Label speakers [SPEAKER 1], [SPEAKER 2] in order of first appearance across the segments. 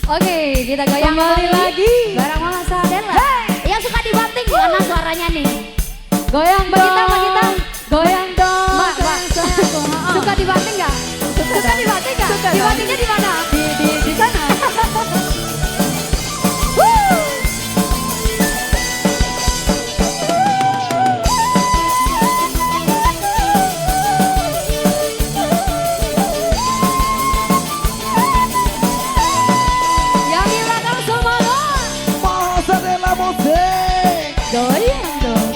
[SPEAKER 1] Oke, kita goyang
[SPEAKER 2] kembali lagi
[SPEAKER 1] bareng Mama Sadela. Hey! Yang suka dibanting mana suaranya nih?
[SPEAKER 2] Goyang
[SPEAKER 1] Mbak Gita, Mbak Gita.
[SPEAKER 2] goyang dong.
[SPEAKER 1] Mbak, suka dibanting nggak? Suka dibanting nggak? Dibantingnya di mana?
[SPEAKER 2] Di sana.
[SPEAKER 1] Yang di belakang semangat.
[SPEAKER 3] Mama Sadela musik.
[SPEAKER 2] Goyang dong.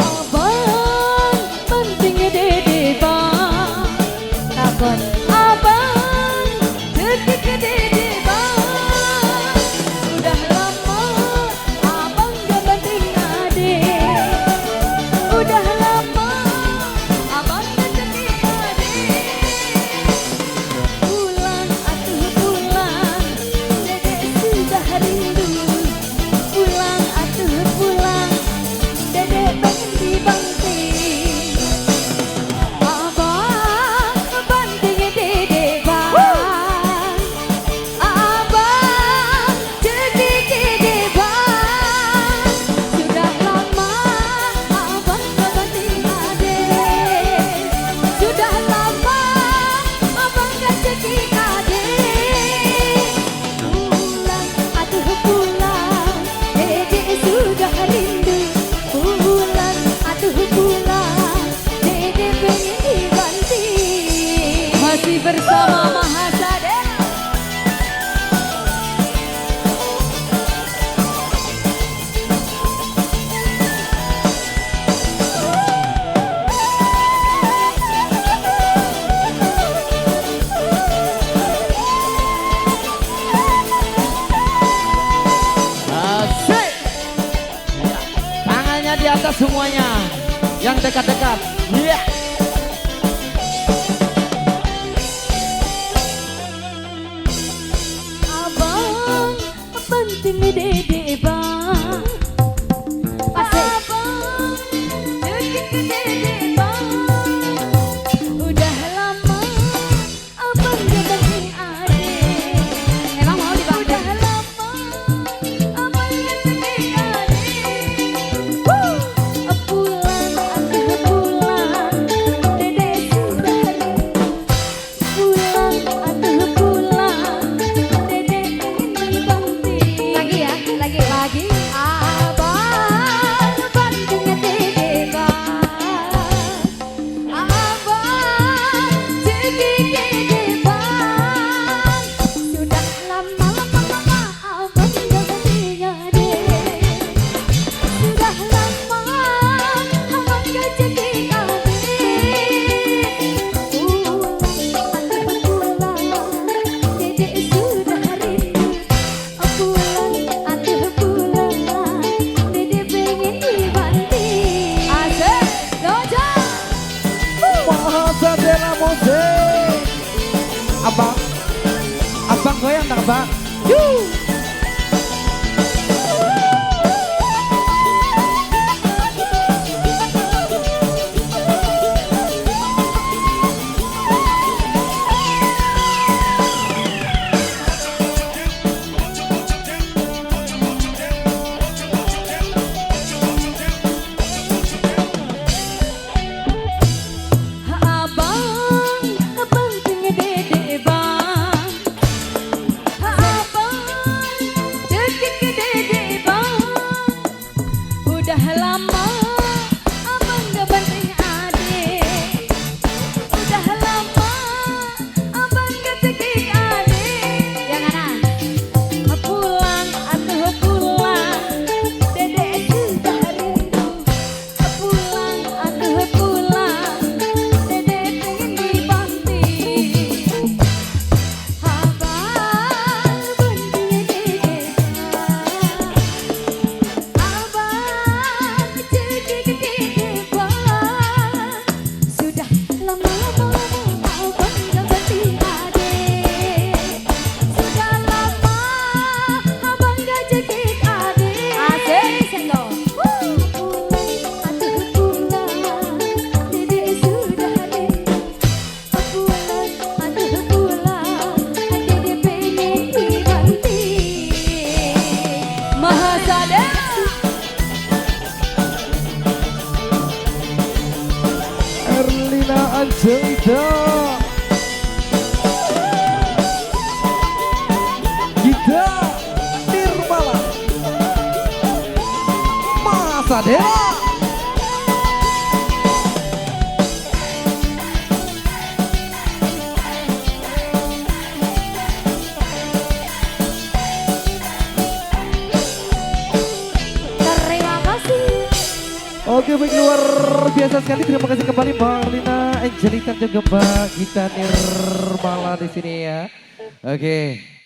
[SPEAKER 2] Abang penting dede bang.
[SPEAKER 1] Takut.
[SPEAKER 2] Abang detik dede bang. Udah lama abang gak penting adik. Udah lama abang gak detik adik. Pulang atuh pulang, dedek sudah rindu. Pulang atuh pulang, dedek pengen dibanting.
[SPEAKER 1] Abang banting dede bang. Abang cekik dede bang. Sudah lama abang gak banting adik. Sudah lama abang gak cekik adik. Pulang atuh pulang, dede sudah rindu. Pulang atuh pulang, dede pengen dibanting.
[SPEAKER 2] Masih bersama Maha Sadela.
[SPEAKER 3] Asik. Tangannya di atas semuanya. Yang dekat-dekat. Iya.
[SPEAKER 2] Abang penting dede bang. Abang detik dede bang. Udah lama abang gak penting adik.
[SPEAKER 1] Emang mau dibanting?
[SPEAKER 2] Udah lama abang gak detik adik. Pulang atuh pulang, dede sudah rindu. Pulang atuh pulang, dede pengen dibanting.
[SPEAKER 1] Lagi ya, lagi. Abang banting dede bang. Abang cekik dede bang. Sudah lama abang gak banting adik. Sudah lama abang gak cekik adik. Pulang atuh pulang, dede sudah rindu. Pulang atuh pulang, dede pengen dibanting. Asik, dojo.
[SPEAKER 3] Mama Sadela musik. Abang. Abang goyang tak abang?
[SPEAKER 2] Abang penting dede bang. Abang cekik dede bang. Udah lama abang gak banting adik. Udah lama abang gak cekik adik.
[SPEAKER 1] Yang mana?
[SPEAKER 2] Pulang atuh pulang, dede sudah rindu. Pulang atuh pulang, dede pengen dibanting.
[SPEAKER 1] Abang banting dede bang. Abang
[SPEAKER 3] Angelita. Gita Nirmala. Mas Adela.
[SPEAKER 1] Terima kasih.
[SPEAKER 3] Oke, baik, luar biasa sekali. Terima kasih kembali Mbak Lina Angelita juga Mbak Gita Nirmala di sini ya. Oke.